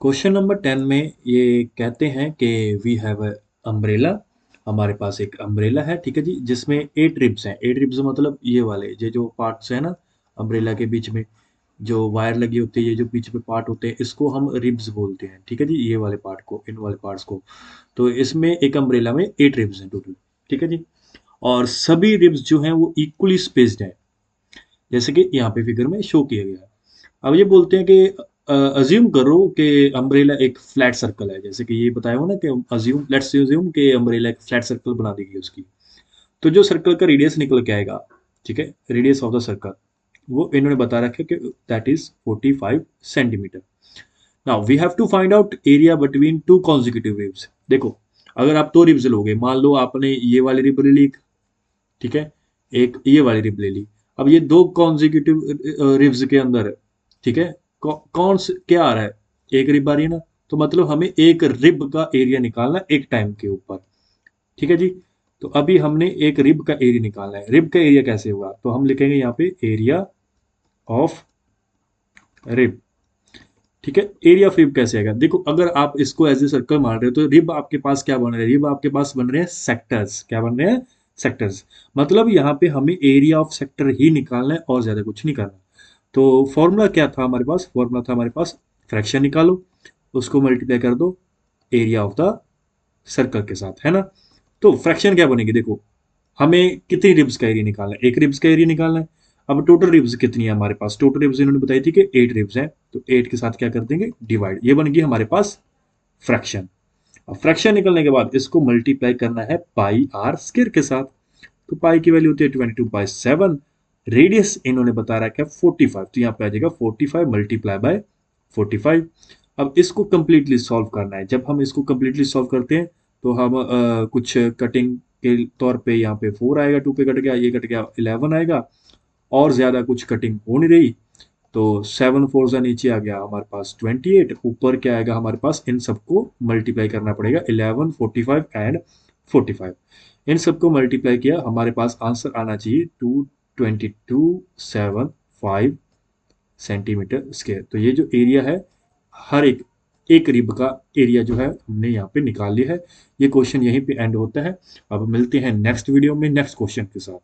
Question number 10 में ये कहते हैं कि वी हैव अ अम्ब्रेला। हमारे पास एक अम्ब्रेला है, ठीक है जी, जिसमें 8 रिब्स हैं। 8 रिब्स मतलब ये वाले ये जो पार्ट्स हैं ना, अम्ब्रेला के बीच में जो वायर लगी होती है, ये जो बीच में पार्ट होते हैं, इसको हम रिब्स बोलते हैं, ठीक है जी, ये वाले पार्ट को, इन वाले पार्ट्स को। तो इसमें एक अम्ब्रेला में 8 रिब्स हैं टोटल, ठीक है जी। और सभी रिब्स जो हैं वो इक्वली स्पेस्ड हैं, जैसे कि यहाँ पे फिगर में शो किया गया है। अब ये बोलते हैं कि अज्यूम करो कि अम्ब्रेला एक फ्लैट सर्कल है, जैसे कि ये बताया हो ना कि अज्यूम, लेट्स अज्यूम कि अम्ब्रेला एक फ्लैट सर्कल बना देगी उसकी। तो जो सर्कल का रेडियस निकल के आएगा, ठीक है, रेडियस ऑफ द सर्कल, वो इन्होंने बता रखा है कि that is 45 centimetre. Now we have to find out area between two consecutive ribs. देखो, अगर आप दो रिब्स लोगे, मान लो आपने ये वाली रिब ले ली, ठीक है, एक ये वाली रिब ले ली। अब ये दो कॉन्जिक्यूटिव रिब्स के अंदर, ठीक है, कौन से क्या आ रहा है, एक रिब आ रही है ना, तो मतलब हमें एक रिब का एरिया निकालना है एक टाइम के ऊपर, ठीक है जी। तो अभी हमने एक रिब का एरिया निकालना है। रिब का एरिया कैसे होगा, तो हम लिखेंगे यहाँ पे एरिया ऑफ रिब, ठीक है। एरिया ऑफ रिब कैसे आएगा, देखो, अगर आप इसको एज ए सर्कल मान रहे हो तो रिब आपके पास क्या बन रहे हैं, रिब आपके पास बन रहे हैं सेक्टर्स। क्या बन रहे हैं, सेक्टर्स। मतलब यहाँ पे हमें एरिया ऑफ सेक्टर ही निकालना है और ज्यादा कुछ नहीं करना। तो फॉर्मूला क्या था हमारे पास, फॉर्मूला था हमारे पास, फ्रैक्शन निकालो, उसको मल्टीप्लाई कर दो एरिया ऑफ द सर्कल के साथ, है ना। तो फ्रैक्शन क्या बनेगी, देखो, हमें कितनी रिब्स का एरिया निकालना है, एक रिब्स का एरिया निकालना है। अब टोटल रिब्स कितनी है हमारे पास, टोटल रिब्स इन्होंने बताई थी कि 8 रिब्स हैं, तो 8 के साथ क्या कर देंगे, डिवाइड, ये बन गई हमारे पास फ्रैक्शन। अब फ्रैक्शन निकलने के बाद इसको मल्टीप्लाई करना है पाई आर स्क्वायर के साथ। तो पाई की वैल्यू होती है 22/7। रेडियस इन्होंने बता रखा है 45, तो यहाँ पे आ जाएगा 45 मल्टीप्लाई बाय 45। अब इसको कंप्लीटली सॉल्व करना है। जब हम इसको कंप्लीटली सॉल्व करते हैं तो हम कुछ कटिंग के तौर पे यहाँ पे 4 आएगा, 2 पे कट गया, ये कट गया, 11 आएगा, और ज्यादा कुछ कटिंग हो नहीं रही। तो 7 4 से नीचे आ गया हमारे पास 28, ऊपर क्या आएगा हमारे पास, इन सबको मल्टीप्लाई करना पड़ेगा, 11 45 एंड 45। इन सबको मल्टीप्लाई किया, हमारे पास आंसर आना चाहिए 22275 सेंटीमीटर स्क्वायर। तो ये जो एरिया है, हर एक एक रिब का एरिया जो है हमने यहाँ पे निकाल लिया है। ये क्वेश्चन यहीं पे एंड होता है। अब मिलते हैं नेक्स्ट वीडियो में नेक्स्ट क्वेश्चन के साथ।